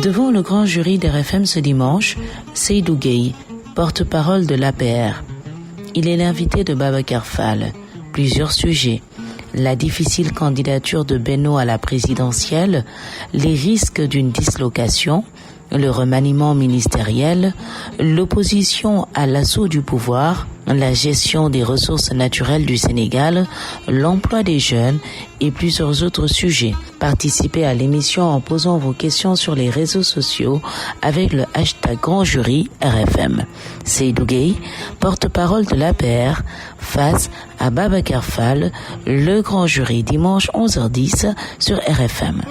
Devant le grand jury d'RFM ce dimanche, Seydou Gueye, porte-parole de l'APR. Il est l'invité de Babacar Fall. Plusieurs sujets. La difficile candidature de Benno à la présidentielle, les risques d'une dislocation, le remaniement ministériel, l'opposition à l'assaut du pouvoir, la gestion des ressources naturelles du Sénégal, l'emploi des jeunes et plusieurs autres sujets. Participez à l'émission en posant vos questions sur les réseaux sociaux avec le hashtag Grand Jury RFM. Seydou Gueye, porte-parole de l'APR, face à Babacar Fall, le Grand Jury dimanche 11h10 sur RFM.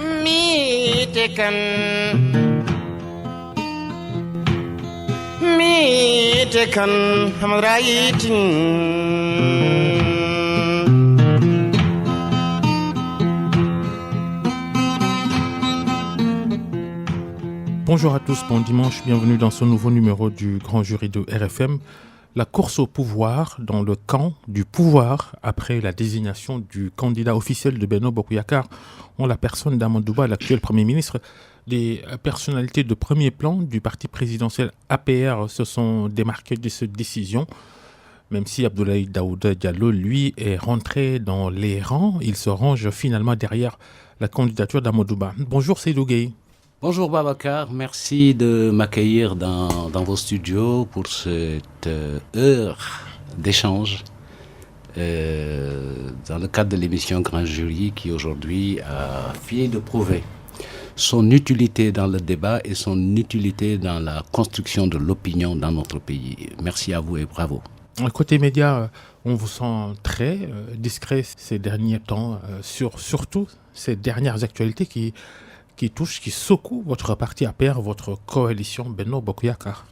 Bonjour à tous, bon dimanche, bienvenue dans ce nouveau numéro du Grand Jury de RFM. La course au pouvoir dans le camp du pouvoir après la désignation du candidat officiel de Benno Bokk Yakaar en la personne d'Amadou Ba, l'actuel Premier ministre. Des personnalités de premier plan du parti présidentiel APR se sont démarquées de cette décision. Même si Abdoulaye Daouda Diallo, lui, est rentré dans les rangs, il se range finalement derrière la candidature d'Amadou Ba. Bonjour Seydou Gueye. Bonjour Babacar, merci de m'accueillir dans vos studios pour cette heure d'échange dans le cadre de l'émission Grand Jury qui aujourd'hui a fini de prouver son utilité dans le débat et son utilité dans la construction de l'opinion dans notre pays. Merci à vous et bravo. Côté médias, on vous sent très discret ces derniers temps, surtout ces dernières actualités qui touchent, qui secouent votre parti APR, votre coalition Benno Bokk Yakaar.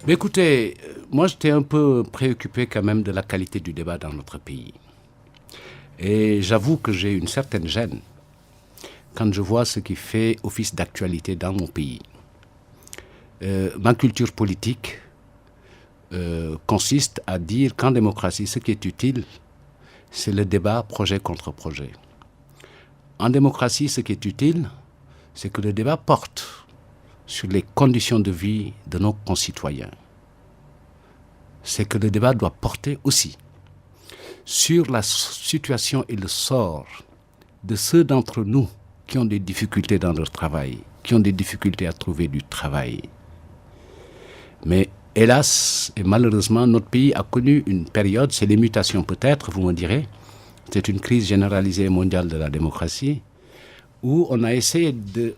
Mais écoutez, moi j'étais un peu préoccupé quand même de la qualité du débat dans notre pays. Et j'avoue que j'ai une certaine gêne quand je vois ce qui fait office d'actualité dans mon pays. Ma culture politique consiste à dire qu'en démocratie, ce qui est utile, c'est le débat projet contre projet. En démocratie, ce qui est utile, c'est que le débat porte sur les conditions de vie de nos concitoyens. C'est que le débat doit porter aussi sur la situation et le sort de ceux d'entre nous qui ont des difficultés dans leur travail, qui ont des difficultés à trouver du travail. Mais hélas et malheureusement, notre pays a connu une période, c'est les mutations peut-être, vous me direz, c'est une crise généralisée mondiale de la démocratie, où on a essayé de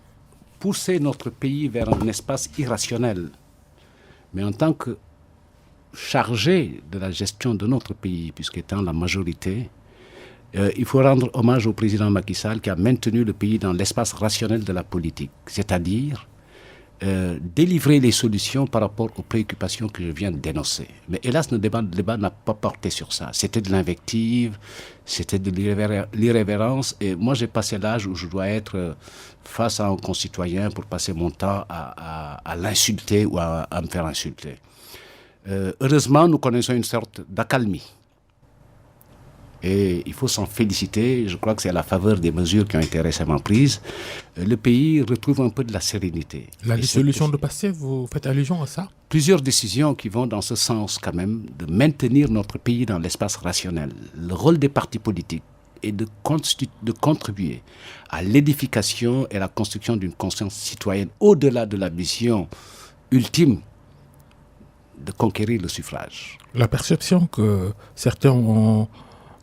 pousser notre pays vers un espace irrationnel. Mais en tant que chargé de la gestion de notre pays, puisqu'étant la majorité, il faut rendre hommage au président Macky Sall qui a maintenu le pays dans l'espace rationnel de la politique, c'est-à-dire délivrer les solutions par rapport aux préoccupations que je viens de dénoncer. Mais hélas, le débat n'a pas porté sur ça. C'était de l'invective, c'était de l'irrévérence. Et moi, j'ai passé l'âge où je dois être face à un concitoyen pour passer mon temps à l'insulter ou à me faire insulter. Heureusement, nous connaissons une sorte d'accalmie. Et il faut s'en féliciter. Je crois que c'est à la faveur des mesures qui ont été récemment prises. Le pays retrouve un peu de la sérénité. La dissolution de PASTEF, vous faites allusion à ça ? Plusieurs décisions qui vont dans ce sens quand même, de maintenir notre pays dans l'espace rationnel. Le rôle des partis politiques est de contribuer à l'édification et à la construction d'une conscience citoyenne au-delà de la vision ultime de conquérir le suffrage. La perception que certains ont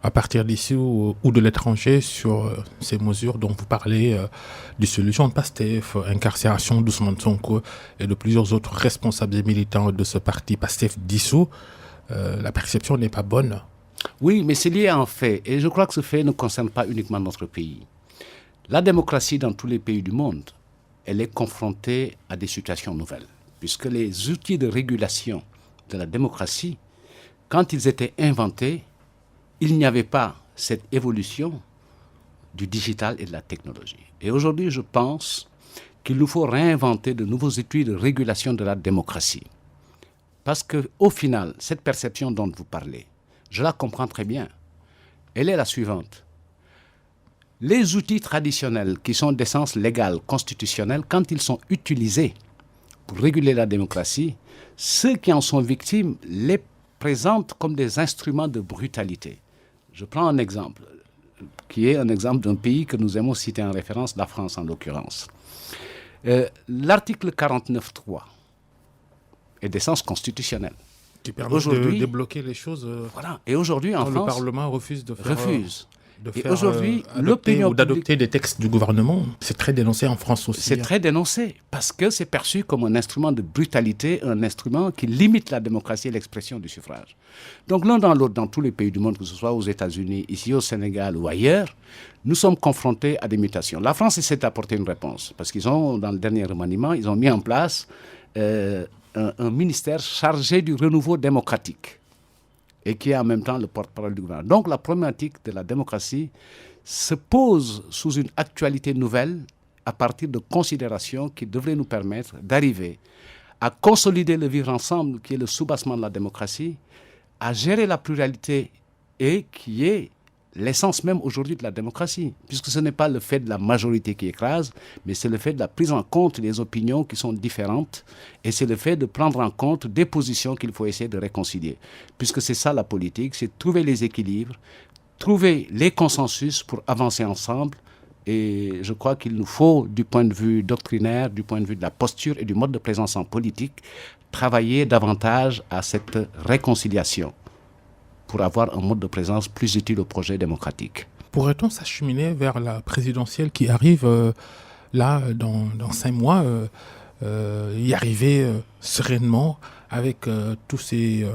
à partir d'ici ou de l'étranger sur ces mesures dont vous parlez, dissolution de PASTEF, incarcération d'Ousmane Sonko et de plusieurs autres responsables et militants de ce parti PASTEF dissous, la perception n'est pas bonne. Oui, mais c'est lié à un fait. Et je crois que ce fait ne concerne pas uniquement notre pays. La démocratie dans tous les pays du monde, elle est confrontée à des situations nouvelles. Puisque les outils de régulation de la démocratie, quand ils étaient inventés, il n'y avait pas cette évolution du digital et de la technologie. Et aujourd'hui, je pense qu'il nous faut réinventer de nouveaux outils de régulation de la démocratie. Parce qu'au final, cette perception dont vous parlez, je la comprends très bien. Elle est la suivante. les outils traditionnels qui sont d'essence légale, constitutionnelle, quand ils sont utilisés pour réguler la démocratie, ceux qui en sont victimes les présentent comme des instruments de brutalité. Je prends un exemple, qui est un exemple d'un pays que nous aimons citer en référence, la France en l'occurrence. L'article 49.3 est d'essence constitutionnelle. Qui permet de débloquer les choses. Voilà. Et aujourd'hui, en France, le Parlement refuse de faire. Et aujourd'hui, l'opinion ou d'adopter des textes du gouvernement, c'est très dénoncé en France aussi. C'est très dénoncé parce que c'est perçu comme un instrument de brutalité, un instrument qui limite la démocratie et l'expression du suffrage. Donc l'un dans l'autre, dans tous les pays du monde, que ce soit aux États-Unis, ici au Sénégal ou ailleurs, nous sommes confrontés à des mutations. La France essaie d'apporter une réponse parce qu'ils ont, dans le dernier remaniement, ils ont mis en place un ministère chargé du renouveau démocratique et qui est en même temps le porte-parole du gouvernement. Donc la problématique de la démocratie se pose sous une actualité nouvelle à partir de considérations qui devraient nous permettre d'arriver à consolider le vivre ensemble qui est le soubassement de la démocratie, à gérer la pluralité et qui est l'essence même aujourd'hui de la démocratie, puisque ce n'est pas le fait de la majorité qui écrase, mais c'est le fait de la prise en compte des opinions qui sont différentes et c'est le fait de prendre en compte des positions qu'il faut essayer de réconcilier. Puisque c'est ça la politique, c'est trouver les équilibres, trouver les consensus pour avancer ensemble. Et je crois qu'il nous faut, du point de vue doctrinaire, du point de vue de la posture et du mode de présence en politique, travailler davantage à cette réconciliation pour avoir un mode de présence plus utile au projet démocratique. Pourrait-on s'acheminer vers la présidentielle qui arrive là, dans 5 mois, y arriver sereinement avec tous ces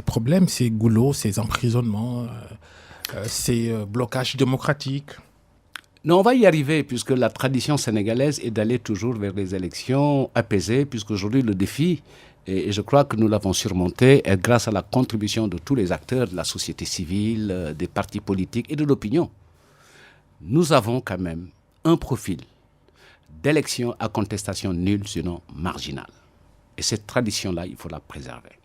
problèmes, ces goulots, ces emprisonnements, ces blocages démocratiques? Non, on va y arriver puisque la tradition sénégalaise est d'aller toujours vers des élections apaisées, puisqu'aujourd'hui le défi, et je crois que nous l'avons surmonté, est grâce à la contribution de tous les acteurs de la société civile, des partis politiques et de l'opinion. Nous avons quand même un profil d'élection à contestation nulle, sinon marginale. Et cette tradition-là, il faut la préserver.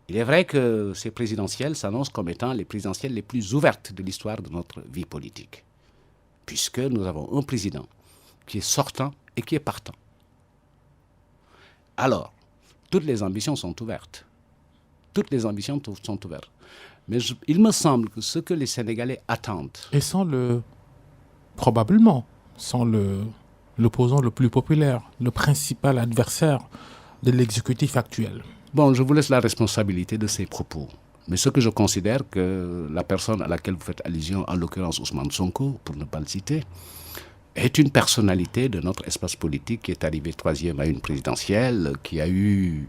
Il est vrai que ces présidentielles s'annoncent comme étant les présidentielles les plus ouvertes de l'histoire de notre vie politique, puisque nous avons un président qui est sortant et qui est partant. Alors, toutes les ambitions sont ouvertes. Toutes les ambitions sont ouvertes. Mais il me semble que ce que les Sénégalais attendent... Et probablement, sans l'opposant le plus populaire, le principal adversaire de l'exécutif actuel. Bon, je vous laisse la responsabilité de ces propos. Mais ce que je considère que la personne à laquelle vous faites allusion, en l'occurrence Ousmane Sonko, pour ne pas le citer, est une personnalité de notre espace politique qui est arrivé 3e à une présidentielle, qui a eu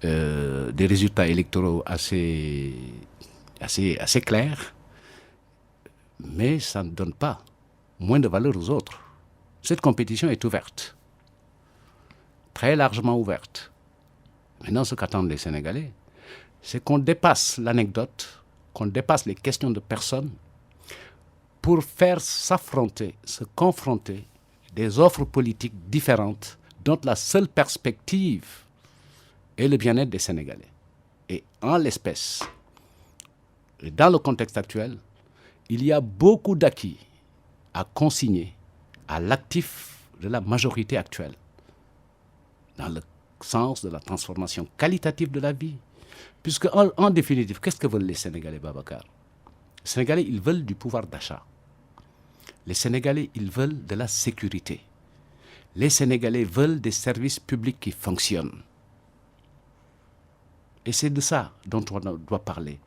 des résultats électoraux assez clairs, mais ça ne donne pas moins de valeur aux autres. Cette compétition est ouverte, très largement ouverte. Maintenant, ce qu'attendent les Sénégalais, c'est qu'on dépasse l'anecdote, qu'on dépasse les questions de personnes pour faire s'affronter, se confronter des offres politiques différentes dont la seule perspective est le bien-être des Sénégalais. Et en l'espèce, et dans le contexte actuel, il y a beaucoup d'acquis à consigner à l'actif de la majorité actuelle, dans le sens de la transformation qualitative de la vie. Puisque, en définitive, qu'est-ce que veulent les Sénégalais, Babacar? Les Sénégalais, ils veulent du pouvoir d'achat. Les Sénégalais, ils veulent de la sécurité. Les Sénégalais veulent des services publics qui fonctionnent. Et c'est de ça dont on doit parler.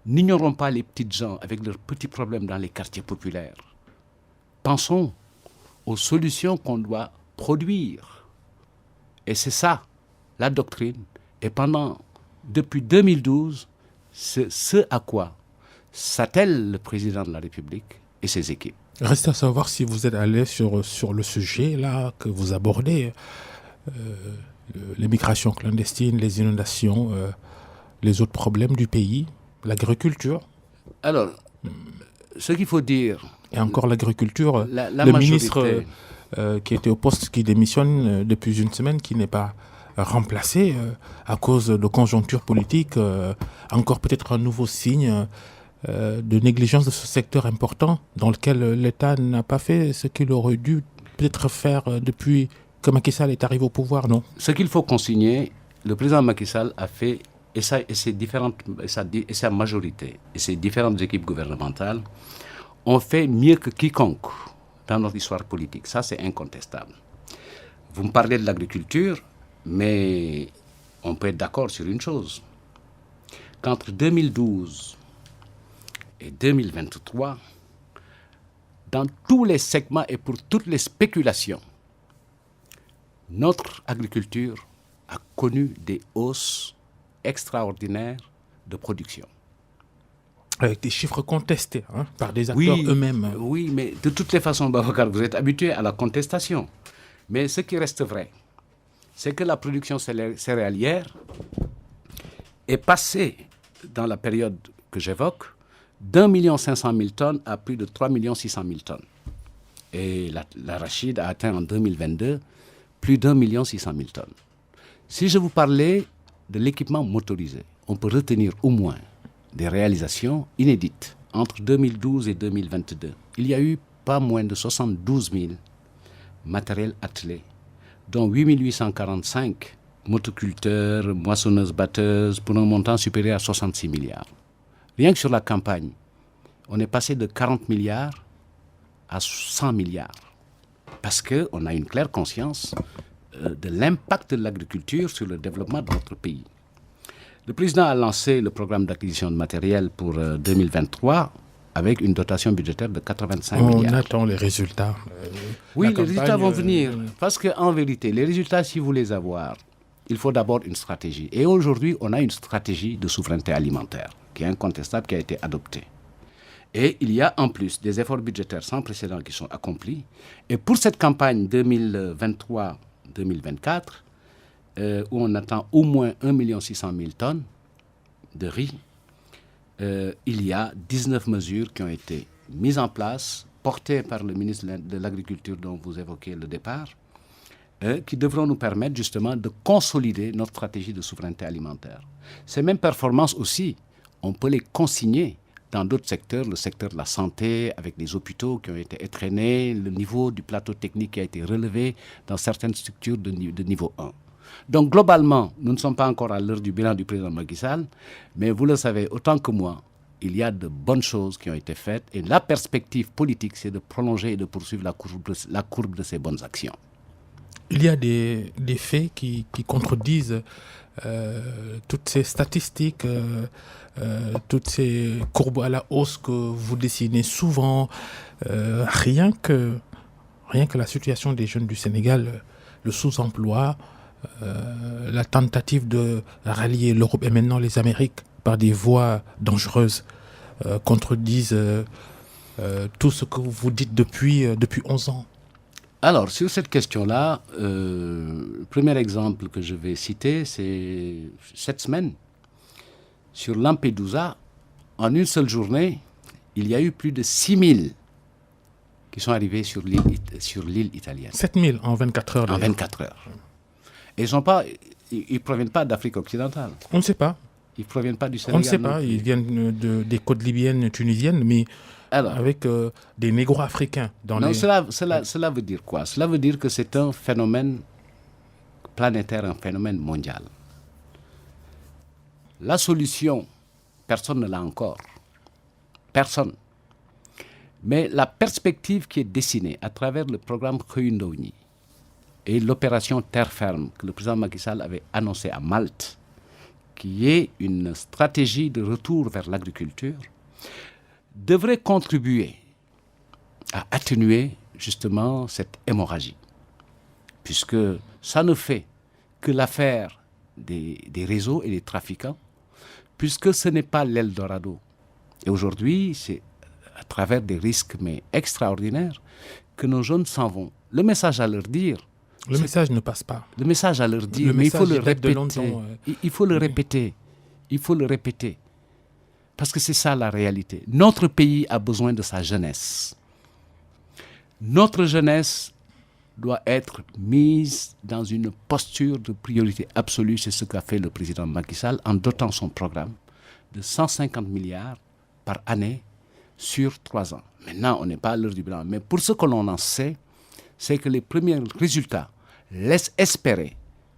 N'ignorons pas les petites gens avec leurs petits problèmes dans les quartiers populaires. Pensons aux solutions qu'on doit produire. Et c'est ça, la doctrine. Et depuis 2012, c'est ce à quoi s'attelle le président de la République et ses équipes. Reste à savoir si vous êtes allé sur le sujet là que vous abordez, les migrations clandestines, les inondations, les autres problèmes du pays, l'agriculture. Alors, ce qu'il faut dire... Et encore l'agriculture, le ministre qui était au poste, qui démissionne depuis une semaine, qui n'est pas remplacé à cause de conjoncture politique, encore peut-être un nouveau signe de négligence de ce secteur important dans lequel l'État n'a pas fait ce qu'il aurait dû peut-être faire depuis que Macky Sall est arrivé au pouvoir, non? Ce qu'il faut consigner, le président Macky Sall a fait, et sa majorité, et ses différentes équipes gouvernementales, ont fait mieux que quiconque dans notre histoire politique. Ça, c'est incontestable. Vous me parlez de l'agriculture, mais on peut être d'accord sur une chose. Qu'entre 2012 et 2023, dans tous les segments et pour toutes les spéculations, notre agriculture a connu des hausses extraordinaires de production. Avec des chiffres contestés par des acteurs eux-mêmes. Oui, mais de toutes les façons, Babacar, vous êtes habitué à la contestation. Mais ce qui reste vrai, c'est que la production céréalière est passée, dans la période que j'évoque, d'1 500 000 tonnes à plus de 3 600 000 tonnes. Et l'arachide a atteint en 2022 plus d'1 600 000 tonnes. Si je vous parlais de l'équipement motorisé, on peut retenir au moins des réalisations inédites. Entre 2012 et 2022, il y a eu pas moins de 72 000 matériels attelés, dont 8 845 motoculteurs, moissonneuses-batteuses, pour un montant supérieur à 66 milliards. Rien que sur la campagne, on est passé de 40 milliards à 100 milliards. Parce qu'on a une claire conscience de l'impact de l'agriculture sur le développement de notre pays. Le président a lancé le programme d'acquisition de matériel pour 2023 avec une dotation budgétaire de 85 milliards. On attend les résultats. Oui, les résultats vont venir. Parce qu'en vérité, les résultats, si vous voulez les avoir, il faut d'abord une stratégie. Et aujourd'hui, on a une stratégie de souveraineté alimentaire qui est incontestable, qui a été adoptée. Et il y a en plus des efforts budgétaires sans précédent qui sont accomplis. Et pour cette campagne 2023-2024, où on attend au moins 1 600 000 tonnes de riz, il y a 19 mesures qui ont été mises en place, portées par le ministre de l'Agriculture dont vous évoquez le départ, qui devront nous permettre justement de consolider notre stratégie de souveraineté alimentaire. Ces mêmes performances aussi, on peut les consigner dans d'autres secteurs, le secteur de la santé, avec les hôpitaux qui ont été étraînés, le niveau du plateau technique qui a été relevé dans certaines structures de niveau 1. Donc globalement, nous ne sommes pas encore à l'heure du bilan du président Macky Sall, mais vous le savez autant que moi, il y a de bonnes choses qui ont été faites et la perspective politique, c'est de prolonger et de poursuivre la courbe de ces bonnes actions. Il y a des faits qui contredisent toutes ces statistiques, toutes ces courbes à la hausse que vous dessinez souvent. Rien que la situation des jeunes du Sénégal, le sous-emploi, la tentative de rallier l'Europe et maintenant les Amériques par des voies dangereuses contredisent tout ce que vous dites depuis 11 ans. Alors, sur cette question-là, le premier exemple que je vais citer, c'est cette semaine. Sur Lampedusa, en une seule journée, il y a eu plus de 6 000 qui sont arrivés sur l'île italienne. 7 000 en 24 heures. En 24 heures. Et ils ne proviennent pas d'Afrique occidentale. On ne sait pas. Ils ne proviennent pas du Sénégal. On ne sait pas. Ils viennent des côtes libyennes, tunisiennes, mais alors, avec des négros africains. Cela veut dire quoi? Cela veut dire que c'est un phénomène planétaire, un phénomène mondial. La solution, personne ne l'a encore. Personne. Mais la perspective qui est dessinée à travers le programme Khoyundouni et l'opération Terre Ferme que le président Macky Sall avait annoncée à Malte, qui est une stratégie de retour vers l'agriculture, devrait contribuer à atténuer justement cette hémorragie. Puisque ça ne fait que l'affaire des réseaux et des trafiquants, puisque ce n'est pas l'Eldorado. Et aujourd'hui, c'est à travers des risques mais extraordinaires que nos jeunes s'en vont. Le message à leur dire... Le message ne passe pas. Le message à leur dire, mais il faut le répéter. Il faut le répéter. Il faut le répéter. Parce que c'est ça la réalité. Notre pays a besoin de sa jeunesse. Notre jeunesse doit être mise dans une posture de priorité absolue. C'est ce qu'a fait le président Macky Sall en dotant son programme de 150 milliards par année sur 3 ans. Maintenant, on n'est pas à l'heure du bilan. Mais pour ce que l'on en sait, c'est que les premiers résultats laissent espérer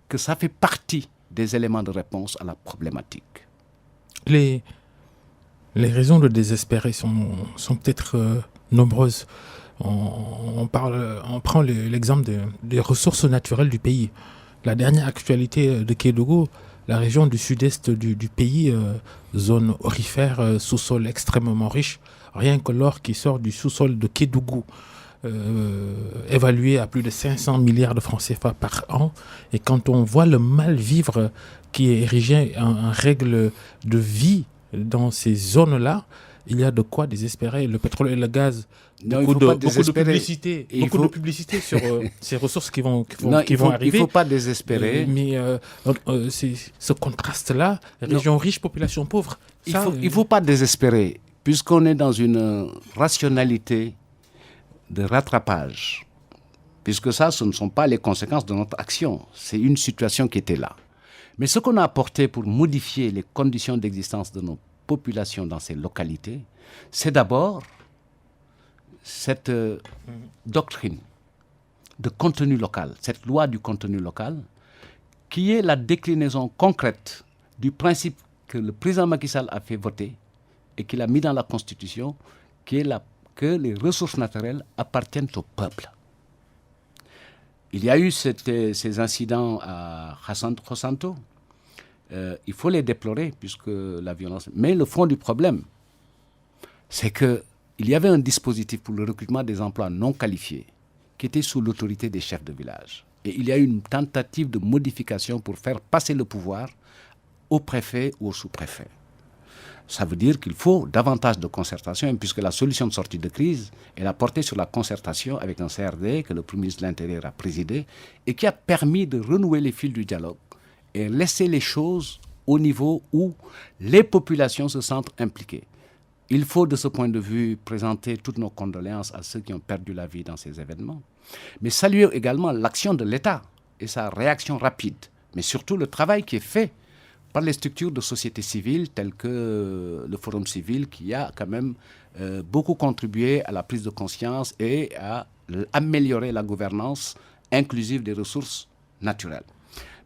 que ça fait partie des éléments de réponse à la problématique. Les raisons de désespérer sont peut-être nombreuses. On prend l'exemple des ressources naturelles du pays. La dernière actualité de Kédougou, la région du sud-est du pays, zone aurifère, sous-sol extrêmement riche, rien que l'or qui sort du sous-sol de Kédougou, évalué à plus de 500 milliards de francs CFA par an. Et quand on voit le mal-vivre qui est érigé en règle de vie dans ces zones-là, il y a de quoi désespérer. Le pétrole et le gaz, beaucoup de publicité sur ces ressources qui vont arriver. Il ne faut pas désespérer. Mais ce contraste-là, région riche, population pauvre. Il ne faut pas désespérer, puisqu'on est dans une rationalité de rattrapage. Puisque ça, ce ne sont pas les conséquences de notre action. C'est une situation qui était là. Mais ce qu'on a apporté pour modifier les conditions d'existence de nos populations dans ces localités, c'est d'abord cette doctrine de contenu local, cette loi du contenu local, qui est la déclinaison concrète du principe que le président Macky Sall a fait voter et qu'il a mis dans la Constitution, qui est que les ressources naturelles appartiennent au peuple. Il y a eu ces incidents à Khossanto. Il faut les déplorer puisque la violence... Mais le fond du problème, c'est qu'il y avait un dispositif pour le recrutement des emplois non qualifiés qui était sous l'autorité des chefs de village. Et il y a eu une tentative de modification pour faire passer le pouvoir au préfet ou au sous-préfet. Ça veut dire qu'il faut davantage de concertation, puisque la solution de sortie de crise, elle a porté sur la concertation avec un CRD que le Premier ministre de l'Intérieur a présidé et qui a permis de renouer les fils du dialogue et laisser les choses au niveau où les populations se sentent impliquées. Il faut, de ce point de vue, présenter toutes nos condoléances à ceux qui ont perdu la vie dans ces événements, mais saluer également l'action de l'État et sa réaction rapide, mais surtout le travail qui est fait par les structures de société civile telles que le Forum civil qui a quand même beaucoup contribué à la prise de conscience et à améliorer la gouvernance inclusive des ressources naturelles.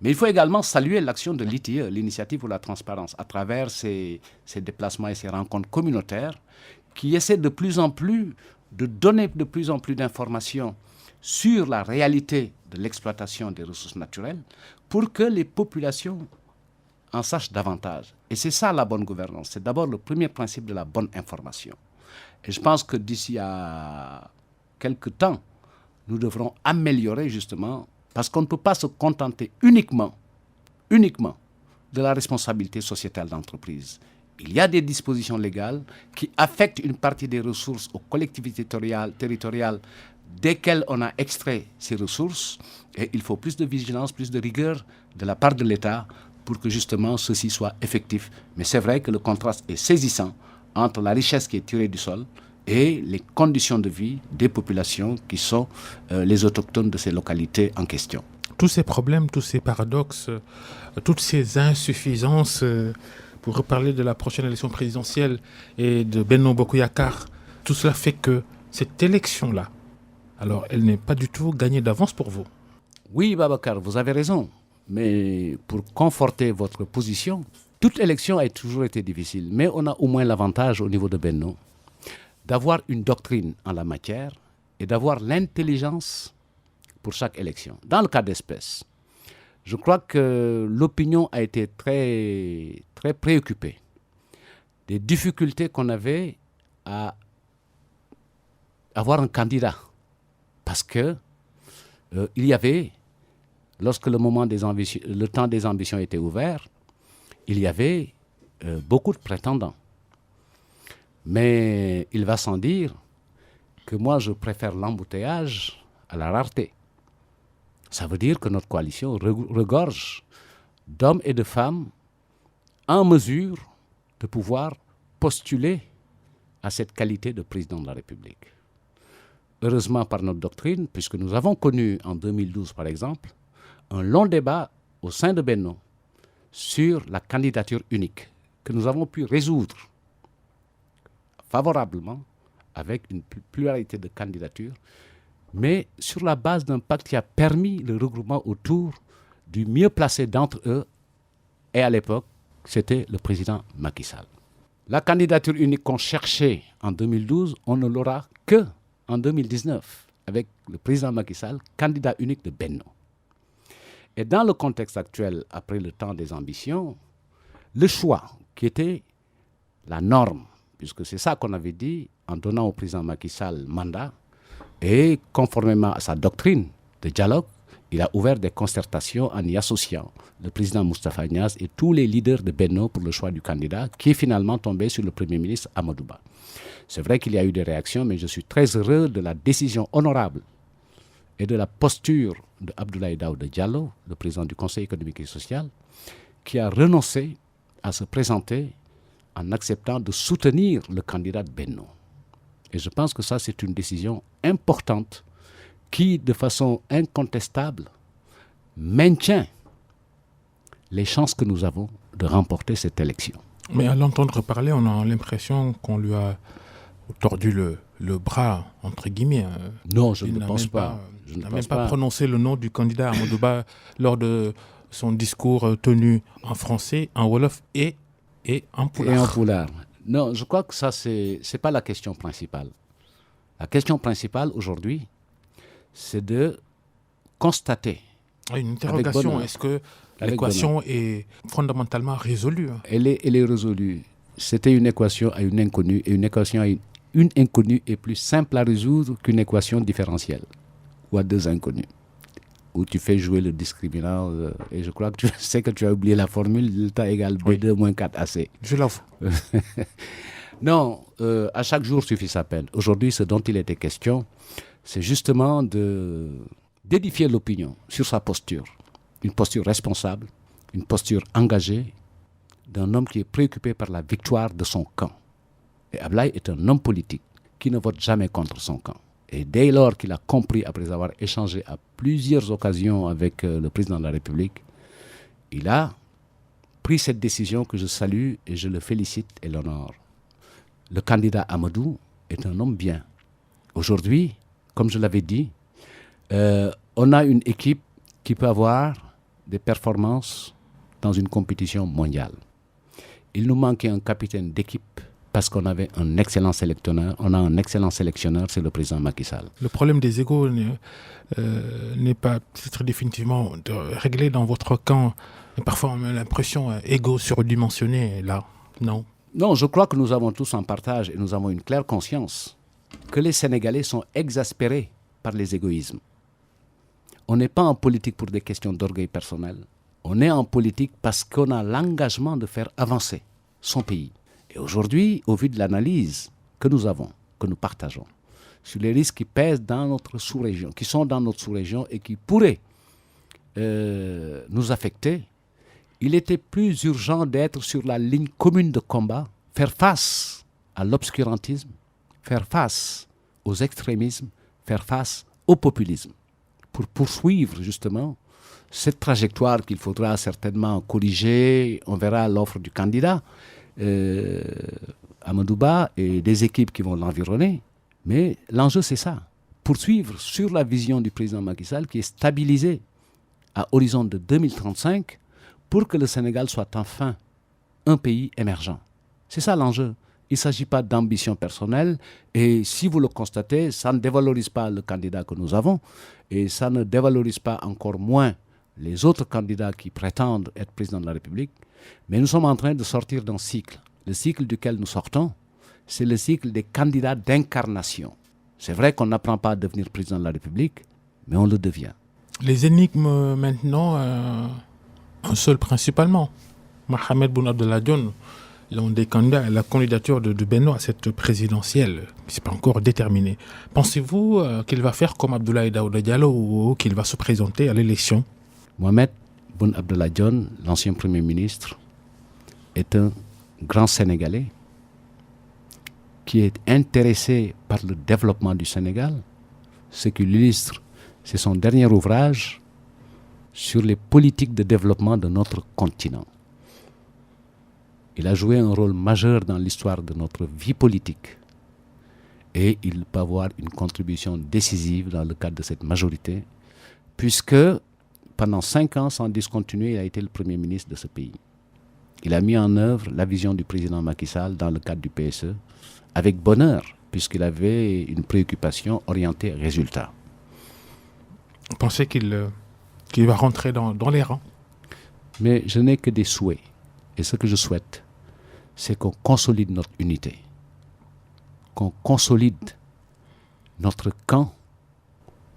Mais il faut également saluer l'action de l'ITIE, l'Initiative pour la transparence, à travers ces déplacements et ces rencontres communautaires qui essaient de plus en plus de donner de plus en plus d'informations sur la réalité de l'exploitation des ressources naturelles pour que les populations en sachent davantage. Et c'est ça la bonne gouvernance. C'est d'abord le premier principe de la bonne information. Et je pense que d'ici à quelques temps, nous devrons améliorer justement, parce qu'on ne peut pas se contenter uniquement de la responsabilité sociétale d'entreprise. Il y a des dispositions légales qui affectent une partie des ressources aux collectivités territoriales desquelles on a extrait ces ressources. Et il faut plus de vigilance, plus de rigueur de la part de l'État pour que justement ceci soit effectif. Mais c'est vrai que le contraste est saisissant entre la richesse qui est tirée du sol et les conditions de vie des populations qui sont les autochtones de ces localités en question. Tous ces problèmes, tous ces paradoxes, toutes ces insuffisances, pour reparler de la prochaine élection présidentielle et de Benno Bokk Yakaar, tout cela fait que cette élection-là, alors elle n'est pas du tout gagnée d'avance pour vous. Oui, Babacar, vous avez raison. Mais pour conforter votre position, toute élection a toujours été difficile. Mais on a au moins l'avantage au niveau de Benno d'avoir une doctrine en la matière et d'avoir l'intelligence pour chaque élection. Dans le cas d'espèce, je crois que l'opinion a été très, très préoccupée des difficultés qu'on avait à avoir un candidat. Parce que il y avait... Lorsque le temps des ambitions était ouvert, il y avait beaucoup de prétendants. Mais il va sans dire que moi, je préfère l'embouteillage à la rareté. Ça veut dire que notre coalition regorge d'hommes et de femmes en mesure de pouvoir postuler à cette qualité de président de la République. Heureusement par notre doctrine, puisque nous avons connu en 2012, par exemple, un long débat au sein de Benno sur la candidature unique que nous avons pu résoudre favorablement avec une pluralité de candidatures, mais sur la base d'un pacte qui a permis le regroupement autour du mieux placé d'entre eux, et à l'époque, c'était le président Macky Sall. La candidature unique qu'on cherchait en 2012, on ne l'aura que en 2019, avec le président Macky Sall, candidat unique de Benno. Et dans le contexte actuel, après le temps des ambitions, le choix qui était la norme, puisque c'est ça qu'on avait dit en donnant au président Macky Sall mandat, et conformément à sa doctrine de dialogue, il a ouvert des concertations en y associant le président Moustapha Niasse et tous les leaders de Benno pour le choix du candidat, qui est finalement tombé sur le Premier ministre Amadou Ba. C'est vrai qu'il y a eu des réactions, mais je suis très heureux de la décision honorable et de la posture de Abdoulaye Daouda Diallo, le président du Conseil économique et social, qui a renoncé à se présenter en acceptant de soutenir le candidat de Benno. Et je pense que ça, c'est une décision importante qui, de façon incontestable, maintient les chances que nous avons de remporter cette élection. Mais à l'entendre parler, on a l'impression qu'on lui a tordu le bras, entre guillemets. Non, je ne pense pas. Il n'a même pas prononcé le nom du candidat Amadou Ba lors de son discours tenu en français, en wolof et en pulaar. Et en pulaar. Non, je crois que ça, c'est pas la question principale. La question principale aujourd'hui, c'est de constater. Une interrogation, est-ce que l'équation est fondamentalement résolue? Elle est résolue. C'était une équation à une inconnue, et une équation à une inconnue est plus simple à résoudre qu'une équation différentielle, ou à deux inconnues, où tu fais jouer le discriminant, et je crois que tu sais que tu as oublié la formule, delta égale B2 moins 4AC. Je l'avoue. Non, à chaque jour suffit sa peine. Aujourd'hui, ce dont il était question, c'est justement d'édifier l'opinion sur sa posture. Une posture responsable, une posture engagée d'un homme qui est préoccupé par la victoire de son camp. Et Ablaye est un homme politique qui ne vote jamais contre son camp. Et dès lors qu'il a compris, après avoir échangé à plusieurs occasions avec le président de la République, il a pris cette décision que je salue et je le félicite et l'honore. Le candidat Amadou est un homme bien. Aujourd'hui, comme je l'avais dit, on a une équipe qui peut avoir des performances dans une compétition mondiale. Il nous manquait un capitaine d'équipe parce qu'on avait un excellent sélectionneur. On a un excellent sélectionneur, c'est le président Macky Sall. Le problème des égos n'est pas peut-être définitivement réglé dans votre camp. Mais parfois, on a l'impression égaux surdimensionnés, là, non? Non, je crois que nous avons tous en partage et nous avons une claire conscience que les Sénégalais sont exaspérés par les égoïsmes. On n'est pas en politique pour des questions d'orgueil personnel. On est en politique parce qu'on a l'engagement de faire avancer son pays. Et aujourd'hui, au vu de l'analyse que nous avons, que nous partageons, sur les risques qui pèsent dans notre sous-région, qui sont dans notre sous-région et qui pourraient nous affecter, il était plus urgent d'être sur la ligne commune de combat, faire face à l'obscurantisme, faire face aux extrémismes, faire face au populisme, pour poursuivre justement cette trajectoire qu'il faudra certainement corriger. On verra l'offre du candidat Amadou Ba et des équipes qui vont l'environner. Mais l'enjeu, c'est ça. Poursuivre sur la vision du président Macky Sall qui est stabilisée à horizon de 2035 pour que le Sénégal soit enfin un pays émergent. C'est ça l'enjeu. Il ne s'agit pas d'ambition personnelle et si vous le constatez, ça ne dévalorise pas le candidat que nous avons et ça ne dévalorise pas encore moins les autres candidats qui prétendent être président de la République. Mais nous sommes en train de sortir d'un cycle. Le cycle duquel nous sortons, c'est le cycle des candidats d'incarnation. C'est vrai qu'on n'apprend pas à devenir président de la République, mais on le devient. Les énigmes maintenant, un seul principalement. Mohamed Boun Abdallah Dionne, l'un des candidats à la candidature de Benno à cette présidentielle. Ce n'est pas encore déterminé. Pensez-vous qu'il va faire comme Abdoulaye Daouda Diallo ou qu'il va se présenter à l'élection? Mohamed Boun Abdallah Dionne, l'ancien Premier ministre, est un grand Sénégalais qui est intéressé par le développement du Sénégal. Ce qui l'illustre, c'est son dernier ouvrage sur les politiques de développement de notre continent. Il a joué un rôle majeur dans l'histoire de notre vie politique. Et il peut avoir une contribution décisive dans le cadre de cette majorité, puisque pendant 5 ans, sans discontinuer, il a été le Premier ministre de ce pays. Il a mis en œuvre la vision du président Macky Sall dans le cadre du PSE, avec bonheur, puisqu'il avait une préoccupation orientée résultat. Vous pensez qu'il va rentrer dans les rangs? Mais je n'ai que des souhaits. Et ce que je souhaite, c'est qu'on consolide notre unité, qu'on consolide notre camp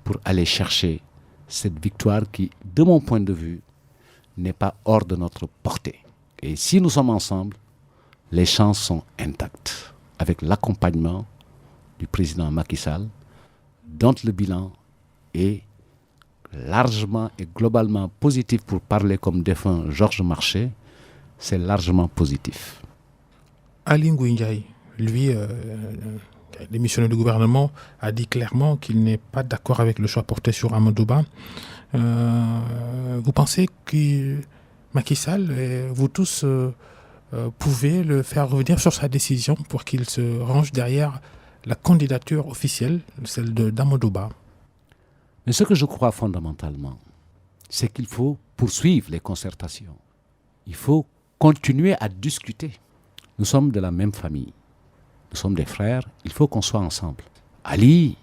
pour aller chercher cette victoire qui, de mon point de vue, n'est pas hors de notre portée. Et si nous sommes ensemble, les chances sont intactes, avec l'accompagnement du président Macky Sall, dont le bilan est largement et globalement positif, pour parler comme défunt Georges Marchais, c'est largement positif. Aly Ngouille Ndiaye, lui, démissionnaire du gouvernement, a dit clairement qu'il n'est pas d'accord avec le choix porté sur Amadou Ba. Vous pensez que Macky Sall et vous tous pouvez le faire revenir sur sa décision pour qu'il se range derrière la candidature officielle, celle d'Amadou Ba? Mais ce que je crois fondamentalement, c'est qu'il faut poursuivre les concertations. Il faut continuer à discuter. Nous sommes de la même famille. Nous sommes des frères. Il faut qu'on soit ensemble. Ali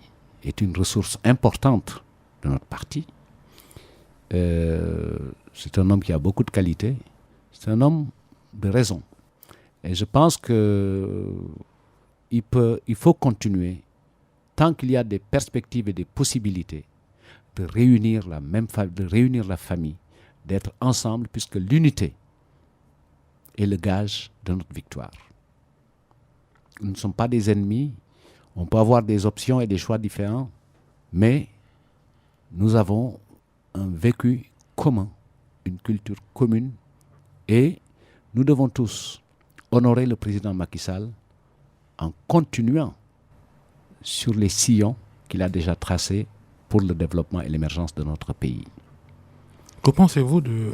est une ressource importante de notre parti. C'est un homme qui a beaucoup de qualités. C'est un homme de raison. Et je pense qu'il faut continuer, tant qu'il y a des perspectives et des possibilités, de réunir la famille, d'être ensemble, puisque l'unité est le gage de notre victoire. Nous ne sommes pas des ennemis, on peut avoir des options et des choix différents, mais nous avons un vécu commun, une culture commune, et nous devons tous honorer le président Macky Sall en continuant sur les sillons qu'il a déjà tracés pour le développement et l'émergence de notre pays. Que pensez-vous de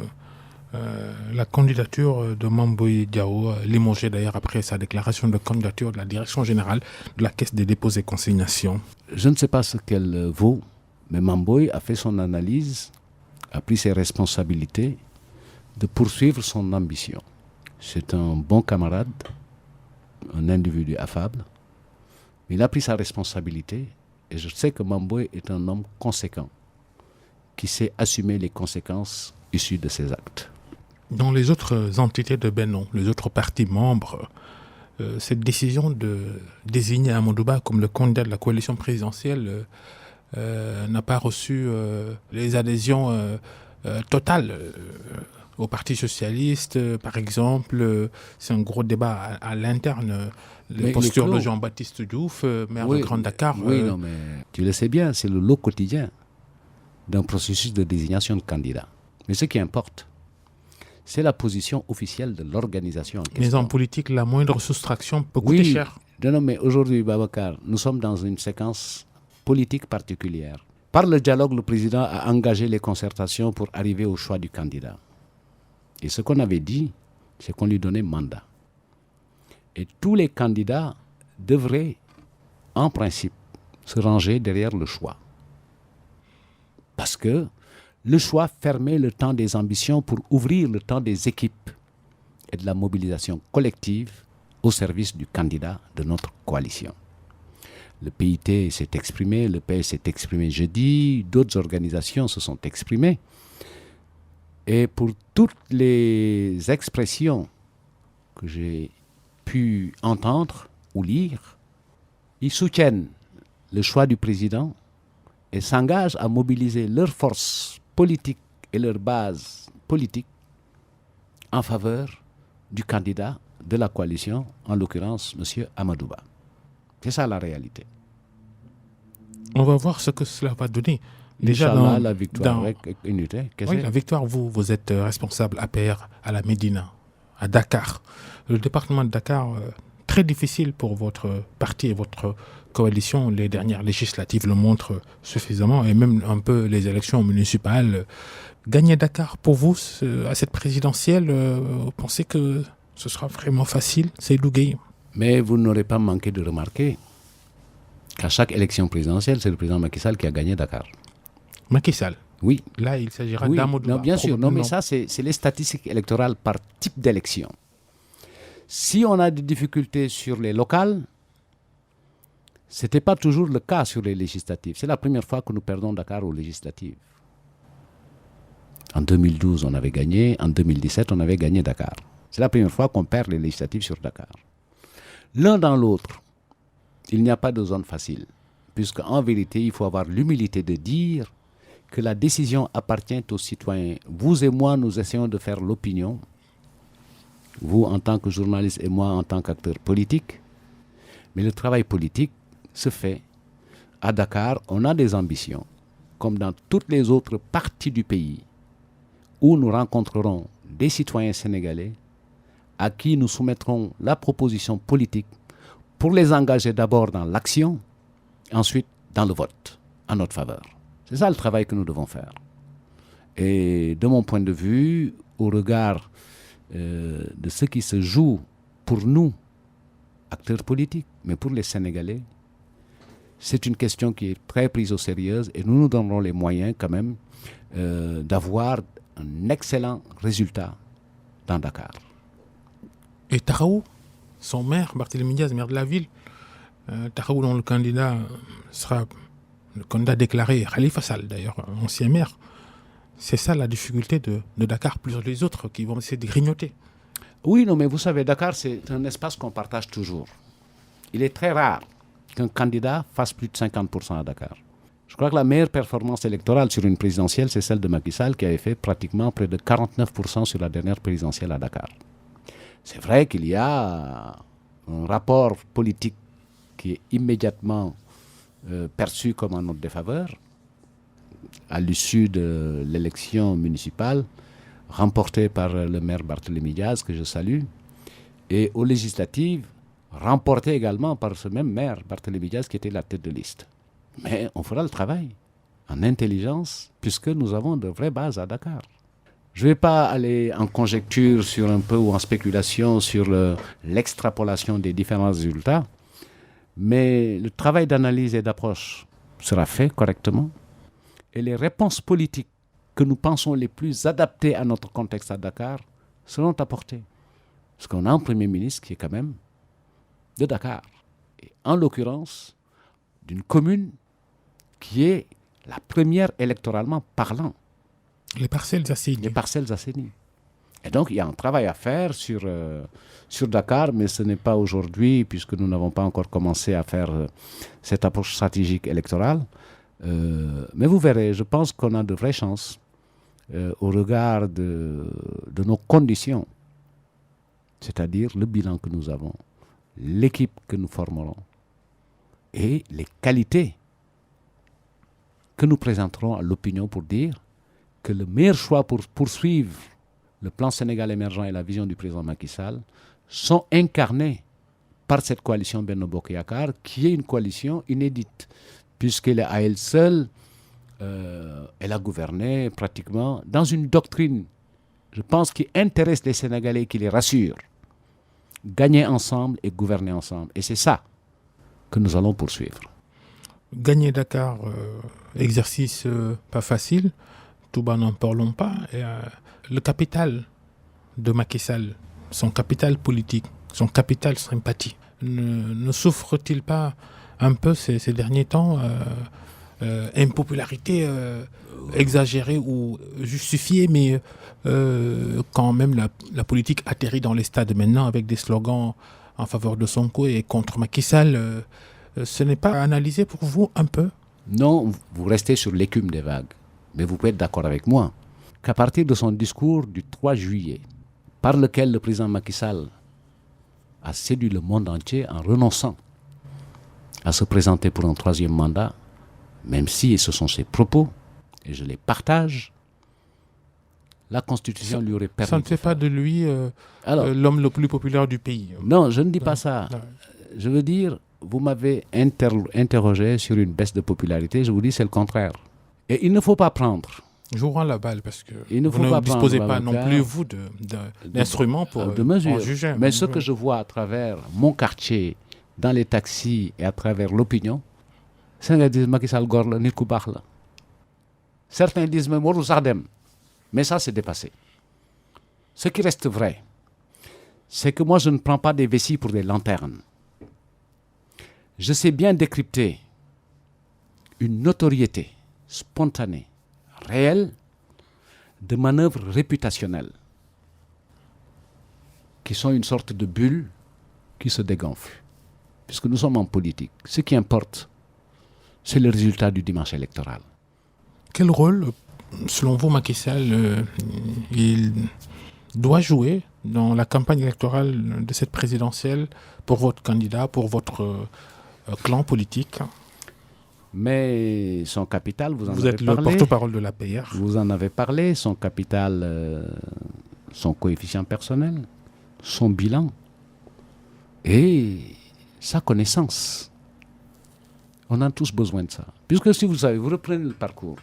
la candidature de Mame Boye Diao, limogé d'ailleurs après sa déclaration de candidature de la direction générale de la Caisse des dépôts et consignations? Je ne sais pas ce qu'elle vaut, mais Mame Boye a fait son analyse, a pris ses responsabilités de poursuivre son ambition. C'est un bon camarade, un individu affable. Il a pris sa responsabilité et je sais que Mame Boye est un homme conséquent qui sait assumer les conséquences issues de ses actes. Dans les autres entités de Benno, les autres partis membres, cette décision de désigner Amadou Ba comme le candidat de la coalition présidentielle n'a pas reçu les adhésions totales. Au Parti socialiste, par exemple, c'est un gros débat à l'interne. Les postures de Jean-Baptiste Diouf, maire de Grand Dakar. Oui, non, mais tu le sais bien, c'est le lot quotidien d'un processus de désignation de candidats. Mais ce qui importe, c'est la position officielle de l'organisation en question. Mais en politique, la moindre soustraction peut coûter cher. Non, mais aujourd'hui, Babacar, nous sommes dans une séquence politique particulière. Par le dialogue, le président a engagé les concertations pour arriver au choix du candidat. Et ce qu'on avait dit, c'est qu'on lui donnait mandat. Et tous les candidats devraient, en principe, se ranger derrière le choix. Parce que le choix fermait le temps des ambitions pour ouvrir le temps des équipes et de la mobilisation collective au service du candidat de notre coalition. Le PIT s'est exprimé, le PS s'est exprimé jeudi, d'autres organisations se sont exprimées. Et pour toutes les expressions que j'ai pu entendre ou lire, ils soutiennent le choix du président et s'engagent à mobiliser leurs forces politiques et leurs bases politiques en faveur du candidat de la coalition, en l'occurrence M. Amadou Ba. C'est ça la réalité. On va voir ce que cela va donner. Déjà dans la victoire avec unité. Oui, la victoire, vous êtes responsable APR à la Médina, à Dakar. Le département de Dakar, très difficile pour votre parti et votre coalition. Les dernières législatives le montrent suffisamment, et même un peu les élections municipales. Gagner Dakar, pour vous, à cette présidentielle, vous pensez que ce sera vraiment facile, Seydou Gueye? Mais vous n'aurez pas manqué de remarquer qu'à chaque élection présidentielle, c'est le président Macky Sall qui a gagné Dakar. Macky Sall. Oui. Là, il s'agira Oui, d'Amadou non, Ba. bien sûr. Non, mais ça, c'est les statistiques électorales par type d'élection. Si on a des difficultés sur les locales, ce n'était pas toujours le cas sur les législatives. C'est la première fois que nous perdons Dakar aux législatives. En 2012, on avait gagné. En 2017, on avait gagné Dakar. C'est la première fois qu'on perd les législatives sur Dakar. L'un dans l'autre, il n'y a pas de zone facile. Puisqu'en vérité, il faut avoir l'humilité de dire que la décision appartient aux citoyens. Vous et moi, nous essayons de faire l'opinion. Vous, en tant que journaliste, et moi, en tant qu'acteur politique. Mais le travail politique se fait. À Dakar, on a des ambitions, comme dans toutes les autres parties du pays, où nous rencontrerons des citoyens sénégalais à qui nous soumettrons la proposition politique pour les engager d'abord dans l'action, ensuite dans le vote, en notre faveur. C'est ça le travail que nous devons faire. Et de mon point de vue, au regard de ce qui se joue pour nous, acteurs politiques, mais pour les Sénégalais, c'est une question qui est très prise au sérieux et nous nous donnerons les moyens quand même d'avoir un excellent résultat dans Dakar. Et Taraou, son maire, Barthélémy Diaz, maire de la ville, Taraou dont le candidat sera le candidat déclaré, Khalifa Sall d'ailleurs, ancien maire, c'est ça la difficulté de Dakar, plus les autres qui vont essayer de grignoter. Oui, non, mais vous savez, Dakar, c'est un espace qu'on partage toujours. Il est très rare qu'un candidat fasse plus de 50% à Dakar. Je crois que la meilleure performance électorale sur une présidentielle, c'est celle de Macky Sall, qui avait fait pratiquement près de 49% sur la dernière présidentielle à Dakar. C'est vrai qu'il y a un rapport politique qui est immédiatement perçu comme en notre défaveur, à l'issue de l'élection municipale, remportée par le maire Barthélémy Diaz, que je salue, et aux législatives, remportée également par ce même maire, Barthélémy Diaz, qui était la tête de liste. Mais on fera le travail en intelligence, puisque nous avons de vraies bases à Dakar. Je ne vais pas aller en conjecture sur un peu ou en spéculation sur l'extrapolation des différents résultats, mais le travail d'analyse et d'approche sera fait correctement et les réponses politiques que nous pensons les plus adaptées à notre contexte à Dakar seront apportées. Parce qu'on a un Premier ministre qui est quand même de Dakar, et en l'occurrence d'une commune qui est la première électoralement parlant. Les parcelles assainies. Les parcelles assainies. Et donc, il y a un travail à faire sur Dakar, mais ce n'est pas aujourd'hui, puisque nous n'avons pas encore commencé à faire cette approche stratégique électorale. Mais vous verrez, je pense qu'on a de vraies chances au regard de nos conditions, c'est-à-dire le bilan que nous avons, l'équipe que nous formerons et les qualités que nous présenterons à l'opinion pour dire que le meilleur choix pour poursuivre le plan Sénégal émergent et la vision du président Macky Sall sont incarnés par cette coalition Benno Bokk Yakaar, qui est une coalition inédite, puisqu'elle est à elle seule, elle a gouverné pratiquement dans une doctrine, je pense, qui intéresse les Sénégalais, qui les rassure. Gagner ensemble et gouverner ensemble. Et c'est ça que nous allons poursuivre. Gagner Dakar, exercice pas facile, tout bas n'en parlons pas. Et, le capital de Macky Sall, son capital politique, son capital sympathie, ne souffre-t-il pas un peu ces derniers temps impopularité exagérée ou justifiée, mais quand même la politique atterrit dans les stades maintenant avec des slogans en faveur de Sonko et contre Macky Sall, ce n'est pas analysé pour vous un peu? Non, vous restez sur l'écume des vagues. Mais vous pouvez être d'accord avec moi qu'à partir de son discours du 3 juillet, par lequel le président Macky Sall a séduit le monde entier en renonçant à se présenter pour un 3e mandat, même si ce sont ses propos, et je les partage, la Constitution lui aurait permis. Ça ne fait pas de lui l'homme le plus populaire du pays. Non, je ne dis pas ça. Je veux dire, vous m'avez interrogé sur une baisse de popularité, je vous dis c'est le contraire. Et il ne faut pas prendre. Je vous rends la balle parce que vous ne disposez pas non plus, vous, d'instruments pour en juger. Mais ce que je vois à travers mon quartier, dans les taxis et à travers l'opinion, Sénégal disent Macky Sall gor la nit ku baax la. Certains disent même warul sax dem. Mais ça, c'est dépassé. Ce qui reste vrai, c'est que moi, je ne prends pas des vessies pour des lanternes. Je sais bien décrypter une notoriété spontanée, réelle, de manœuvres réputationnelles qui sont une sorte de bulle qui se dégonfle. Puisque nous sommes en politique. Ce qui importe, c'est le résultat du dimanche électoral. Quel rôle, selon vous, Macky Sall, il doit jouer dans la campagne électorale de cette présidentielle pour votre candidat, pour votre clan politique? Mais son capital, vous avez êtes parlé. Vous êtes le porte-parole de l'APR. Vous en avez parlé, son capital, son coefficient personnel, son bilan et sa connaissance. On a tous besoin de ça. Puisque si vous savez, vous reprenez le parcours.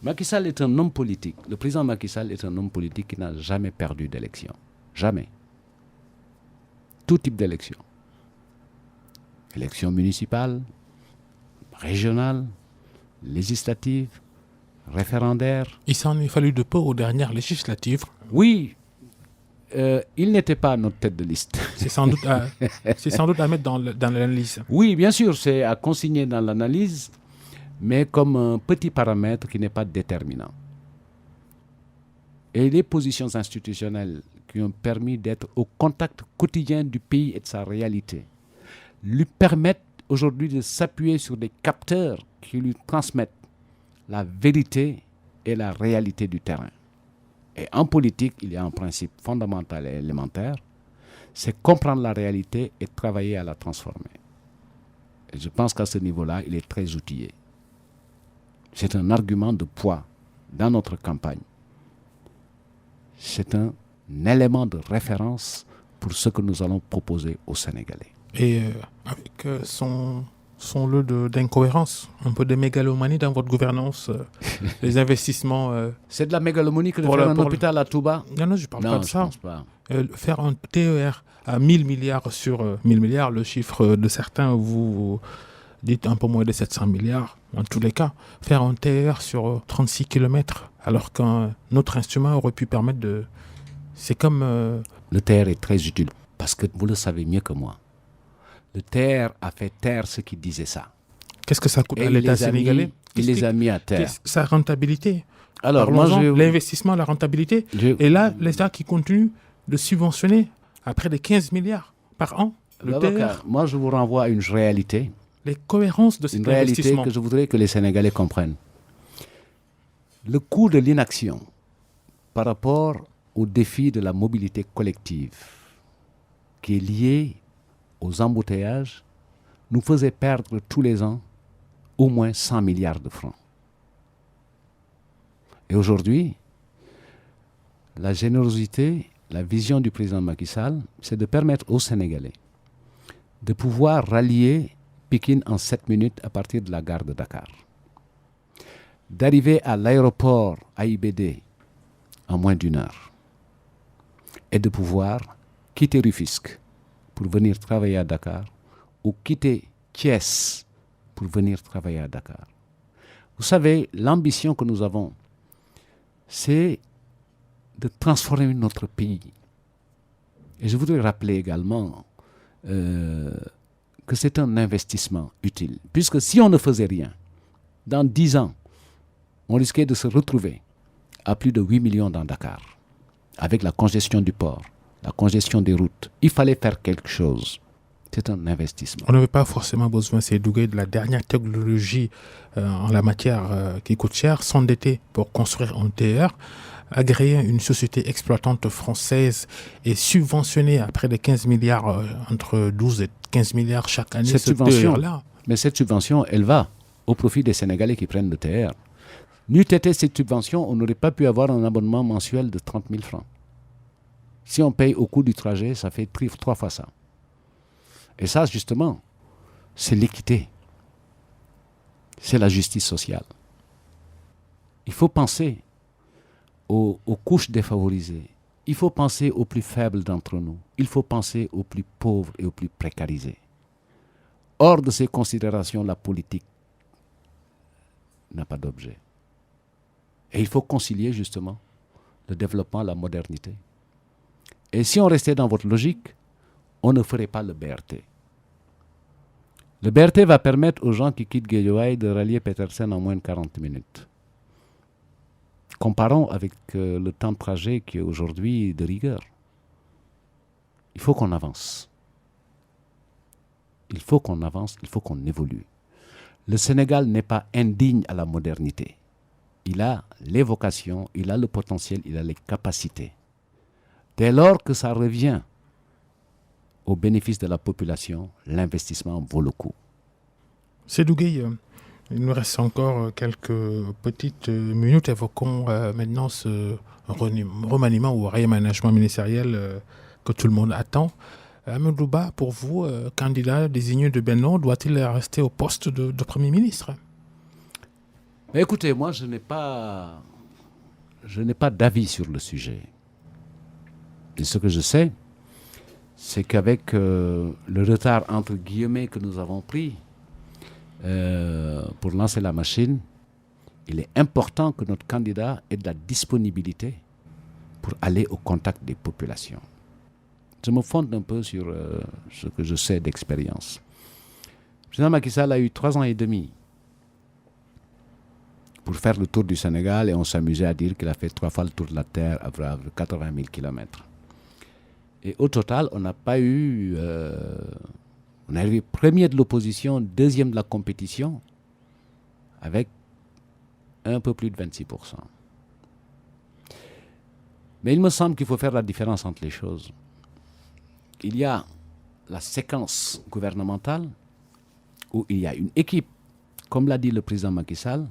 Macky Sall est un homme politique. Le président Macky Sall est un homme politique qui n'a jamais perdu d'élection. Jamais. Tout type d'élection. Élection municipale, régionale, législative, référendaire. Il s'en est fallu de peu aux dernières législatives. Oui, il n'était pas notre tête de liste. C'est sans doute à mettre dans l'analyse. Oui, bien sûr, c'est à consigner dans l'analyse, mais comme un petit paramètre qui n'est pas déterminant. Et les positions institutionnelles qui ont permis d'être au contact quotidien du pays et de sa réalité lui permettent aujourd'hui de s'appuyer sur des capteurs qui lui transmettent la vérité et la réalité du terrain. Et en politique, il y a un principe fondamental et élémentaire, c'est comprendre la réalité et travailler à la transformer. Et je pense qu'à ce niveau-là, il est très outillé. C'est un argument de poids dans notre campagne. C'est un élément de référence pour ce que nous allons proposer aux Sénégalais. Et avec son lot d'incohérences, un peu de mégalomanie dans votre gouvernance, les investissements... C'est de la mégalomanie que de faire un hôpital à Touba? Non, je ne parle pas de ça. Non, je ne pense pas. Faire un TER à 1000 milliards sur 1000 milliards, le chiffre de certains, vous dites un peu moins de 700 milliards, en tous les cas. Faire un TER sur 36 km, alors qu'un autre instrument aurait pu permettre de... C'est comme... Le TER est très utile, parce que vous le savez mieux que moi. Le TER a fait taire ceux qui disaient ça. Qu'est-ce que ça coûte à l'État sénégalais? Il les a mis à terre. Sa rentabilité. Alors, l'investissement, la rentabilité. Et là, l'État qui continue de subventionner à près de 15 milliards par an le TER. Moi, je vous renvoie à une réalité. Les cohérences de cet investissement. Une réalité que je voudrais que les Sénégalais comprennent. Le coût de l'inaction par rapport au défi de la mobilité collective qui est lié aux embouteillages, nous faisait perdre tous les ans au moins 100 milliards de francs. Et aujourd'hui, la générosité, la vision du président Macky Sall, c'est de permettre aux Sénégalais de pouvoir rallier Pikine en 7 minutes à partir de la gare de Dakar, d'arriver à l'aéroport AIBD en moins d'1 heure et de pouvoir quitter Rufisque pour venir travailler à Dakar, ou quitter Thiès pour venir travailler à Dakar. Vous savez, l'ambition que nous avons, c'est de transformer notre pays. Et je voudrais rappeler également que c'est un investissement utile. Puisque si on ne faisait rien, dans 10 ans, on risquait de se retrouver à plus de 8 millions dans Dakar, avec la congestion du port, la congestion des routes. Il fallait faire quelque chose. C'est un investissement. On n'avait pas forcément besoin, Seydou Gueye, de la dernière technologie en la matière qui coûte cher, s'endetter pour construire un TER, agréer une société exploitante française et subventionner à près de 15 milliards, entre 12 et 15 milliards chaque année, ce TER-là. Mais cette subvention, elle va au profit des Sénégalais qui prennent le TER. N'eût été cette subvention, on n'aurait pas pu avoir un abonnement mensuel de 30 000 francs. Si on paye au coût du trajet, ça fait 3 fois ça. Et ça, justement, c'est l'équité. C'est la justice sociale. Il faut penser aux couches défavorisées. Il faut penser aux plus faibles d'entre nous. Il faut penser aux plus pauvres et aux plus précarisés. hors de ces considérations, la politique n'a pas d'objet. Et il faut concilier justement le développement, la modernité. Et si on restait dans votre logique, on ne ferait pas le BRT. Le BRT va permettre aux gens qui quittent Guédiawaye de rallier Petersen en moins de 40 minutes. Comparons avec le temps de trajet qui est aujourd'hui de rigueur. Il faut qu'on avance. Il faut qu'on avance, il faut qu'on évolue. Le Sénégal n'est pas indigne à la modernité. Il a les vocations, il a le potentiel, il a les capacités. Dès lors que ça revient au bénéfice de la population, l'investissement vaut le coup. Seydou Gueye, il nous reste encore quelques petites minutes. Évoquons maintenant ce remaniement ou réaménagement ministériel que tout le monde attend. Amadou Ba, pour vous, candidat désigné de Benno, doit-il rester au poste de Premier ministre? Mais écoutez, moi, je n'ai pas d'avis sur le sujet. Et ce que je sais, c'est qu'avec le retard entre guillemets que nous avons pris pour lancer la machine, il est important que notre candidat ait de la disponibilité pour aller au contact des populations. Je me fonde un peu sur ce que je sais d'expérience. Le président Macky Sall a eu 3 ans et demi pour faire le tour du Sénégal et on s'amusait à dire qu'il a fait 3 fois le tour de la Terre à 80 000 kilomètres. Et au total, on n'a pas eu... on est arrivé premier de l'opposition, deuxième de la compétition, avec un peu plus de 26%. Mais il me semble qu'il faut faire la différence entre les choses. Il y a la séquence gouvernementale où il y a une équipe, comme l'a dit le président Macky Sall,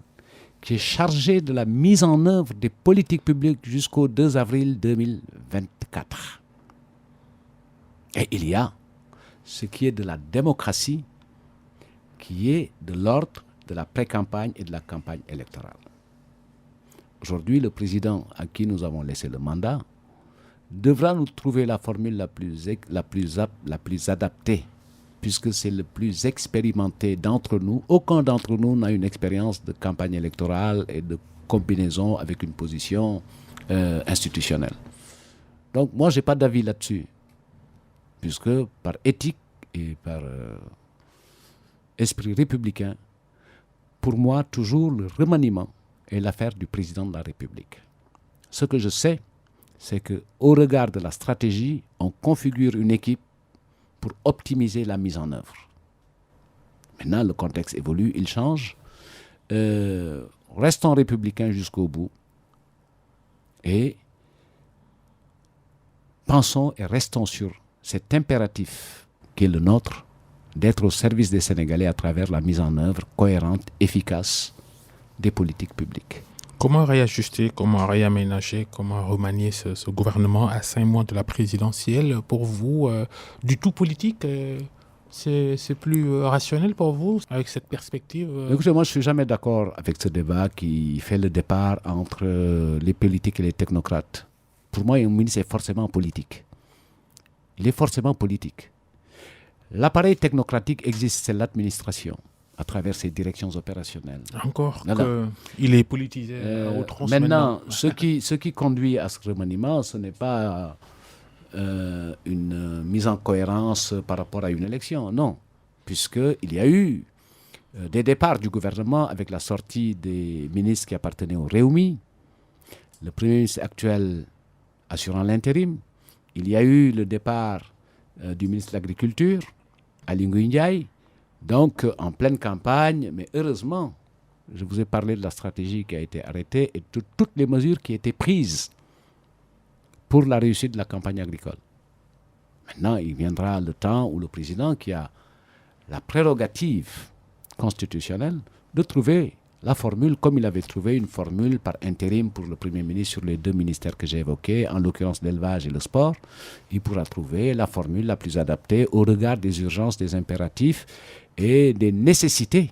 qui est chargée de la mise en œuvre des politiques publiques jusqu'au 2 avril 2024. Et il y a ce qui est de la démocratie, qui est de l'ordre de la pré-campagne et de la campagne électorale. Aujourd'hui, le président à qui nous avons laissé le mandat devra nous trouver la formule la plus adaptée, puisque c'est le plus expérimenté d'entre nous. Aucun d'entre nous n'a une expérience de campagne électorale et de combinaison avec une position institutionnelle. Donc moi, je n'ai pas d'avis là-dessus, puisque par éthique et par esprit républicain, pour moi, toujours le remaniement est l'affaire du président de la République. Ce que je sais, c'est qu'au regard de la stratégie, on configure une équipe pour optimiser la mise en œuvre. Maintenant, le contexte évolue, il change. Restons républicains jusqu'au bout et pensons et restons sur cet impératif qui est le nôtre d'être au service des Sénégalais à travers la mise en œuvre cohérente, efficace des politiques publiques. Comment réajuster, comment réaménager, comment remanier ce gouvernement à 5 mois de la présidentielle? Pour vous, du tout politique, c'est plus rationnel pour vous, avec cette perspective Écoutez, moi je ne suis jamais d'accord avec ce débat qui fait le départ entre les politiques et les technocrates. Pour moi, un ministre est forcément politique. Il est forcément politique. L'appareil technocratique existe, c'est l'administration, à travers ses directions opérationnelles. Encore qu'il est politisé à outrance. Maintenant, ce qui conduit à ce remaniement, ce n'est pas une mise en cohérence par rapport à une élection, non. Puisqu'il y a eu des départs du gouvernement avec la sortie des ministres qui appartenaient au Réumi, le Premier ministre actuel assurant l'intérim. Il y a eu le départ du ministre de l'Agriculture, Aly Ngouille Ndiaye. Donc, en pleine campagne, mais heureusement, je vous ai parlé de la stratégie qui a été arrêtée et de toutes les mesures qui étaient prises pour la réussite de la campagne agricole. Maintenant, il viendra le temps où le président, qui a la prérogative constitutionnelle, de trouver la formule, comme il avait trouvé une formule par intérim pour le Premier ministre sur les 2 ministères que j'ai évoqués, en l'occurrence l'élevage et le sport. Il pourra trouver la formule la plus adaptée au regard des urgences, des impératifs et des nécessités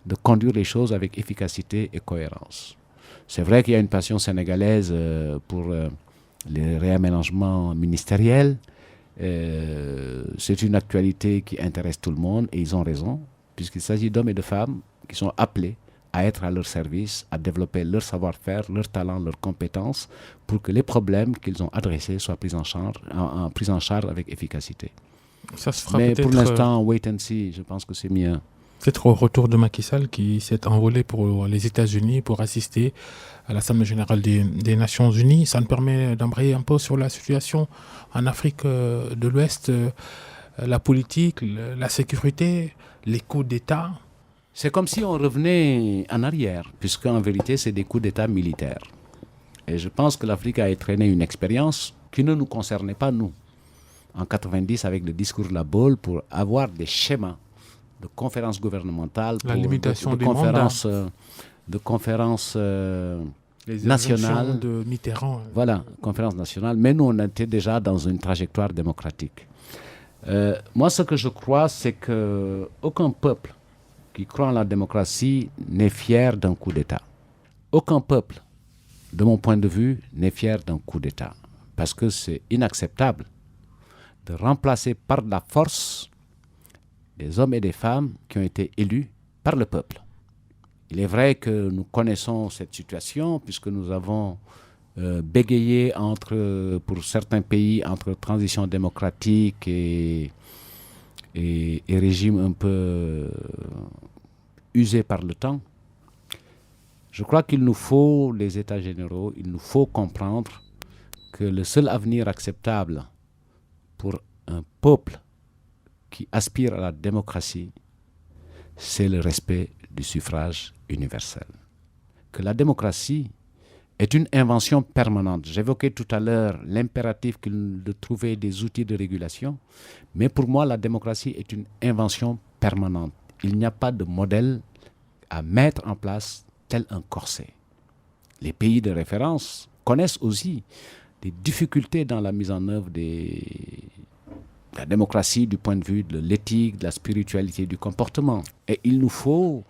de conduire les choses avec efficacité et cohérence. C'est vrai qu'il y a une passion sénégalaise pour les réaménagements ministériels. C'est une actualité qui intéresse tout le monde et ils ont raison, puisqu'il s'agit d'hommes et de femmes qui sont appelés à être à leur service, à développer leur savoir-faire, leur talent, leurs compétences, pour que les problèmes qu'ils ont adressés soient pris en charge avec efficacité. Ça se fera Mais peut-être, pour l'instant, wait and see, je pense que c'est mieux. peut-être au retour de Macky Sall qui s'est envolé pour les États-Unis pour assister à l'Assemblée générale des Nations Unies. Ça nous permet d'embrayer un peu sur la situation en Afrique de l'Ouest, la politique, la sécurité, les coups d'État. C'est comme si on revenait en arrière, puisqu'en vérité, c'est des coups d'État militaires. Et je pense que l'Afrique a entraîné une expérience qui ne nous concernait pas, nous. En 90, avec le discours de la Baule, pour avoir des schémas de conférences gouvernementales, La limitation des de conférences les nationales. de Mitterrand. Voilà, conférences nationales. Mais nous, on était déjà dans une trajectoire démocratique. Moi, ce que je crois, c'est qu'aucun peuple qui croit en la démocratie n'est fier d'un coup d'État. Aucun peuple, de mon point de vue, n'est fier d'un coup d'État. Parce que c'est inacceptable de remplacer par la force des hommes et des femmes qui ont été élus par le peuple. Il est vrai que nous connaissons cette situation puisque nous avons bégayé pour certains pays entre transition démocratique et régime un peu usé par le temps. Je crois qu'il nous faut les États généraux, il nous faut comprendre que le seul avenir acceptable pour un peuple qui aspire à la démocratie, c'est le respect du suffrage universel. Que la démocratie est une invention permanente. J'évoquais tout à l'heure l'impératif de trouver des outils de régulation, mais pour moi, la démocratie est une invention permanente. Il n'y a pas de modèle à mettre en place tel un corset. Les pays de référence connaissent aussi des difficultés dans la mise en œuvre de la démocratie du point de vue de l'éthique, de la spiritualité, du comportement. Et il nous faut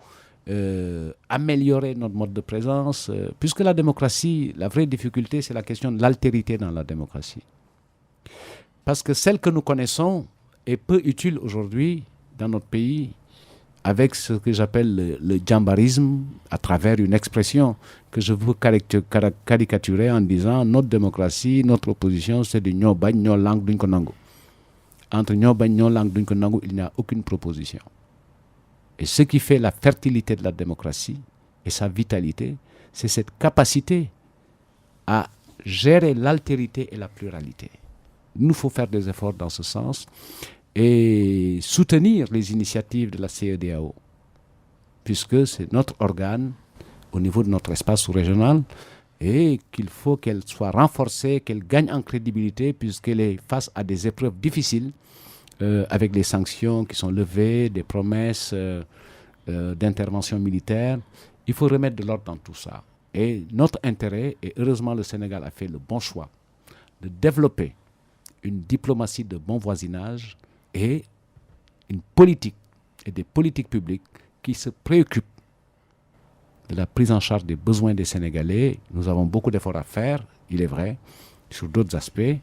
améliorer notre mode de présence, puisque la démocratie, la vraie difficulté, c'est la question de l'altérité dans la démocratie. Parce que celle que nous connaissons est peu utile aujourd'hui dans notre pays, avec ce que j'appelle le djambarisme, à travers une expression que je veux caricaturer en disant notre démocratie, notre opposition, c'est du ñoo bañ ñoo langue duñ ko nangu. Entre ñoo bañ ñoo langue duñ ko nangu, il n'y a aucune proposition. Et ce qui fait la fertilité de la démocratie et sa vitalité, c'est cette capacité à gérer l'altérité et la pluralité. Il nous faut faire des efforts dans ce sens et soutenir les initiatives de la CEDEAO, puisque c'est notre organe au niveau de notre espace sous-régional et qu'il faut qu'elle soit renforcée, qu'elle gagne en crédibilité puisqu'elle est face à des épreuves difficiles avec les sanctions qui sont levées, des promesses d'intervention militaire. Il faut remettre de l'ordre dans tout ça. Et notre intérêt, et heureusement le Sénégal a fait le bon choix, de développer une diplomatie de bon voisinage et une politique et des politiques publiques qui se préoccupent de la prise en charge des besoins des Sénégalais. Nous avons beaucoup d'efforts à faire, il est vrai, sur d'autres aspects.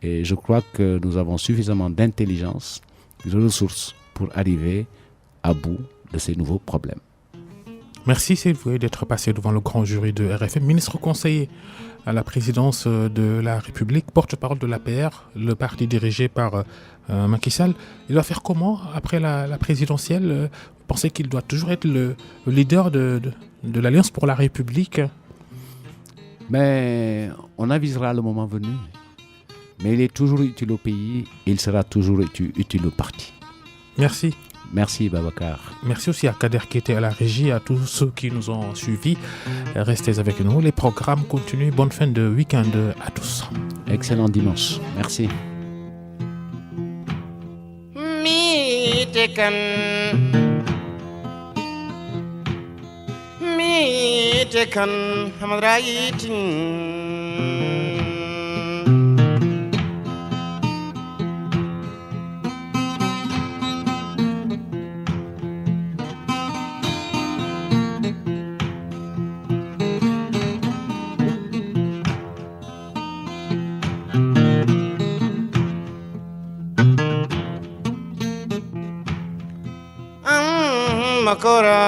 Et je crois que nous avons suffisamment d'intelligence, de ressources pour arriver à bout de ces nouveaux problèmes. Merci Sylvain d'être passé devant le grand jury de RFM, ministre conseiller à la présidence de la République, porte-parole de l'APR, le parti dirigé par Macky Sall. Il va faire comment après la présidentielle? Vous pensez qu'il doit toujours être le leader de l'Alliance pour la République? Mais on avisera le moment venu. Mais il est toujours utile au pays et il sera toujours utile au parti. Merci. Merci Babacar. Merci aussi à Kader qui était à la régie, à tous ceux qui nous ont suivis. Restez avec nous, les programmes continuent. Bonne fin de week-end à tous. Excellent dimanche. Merci. makora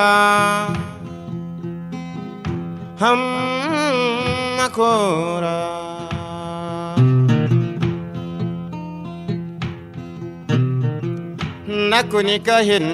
nakuni kahin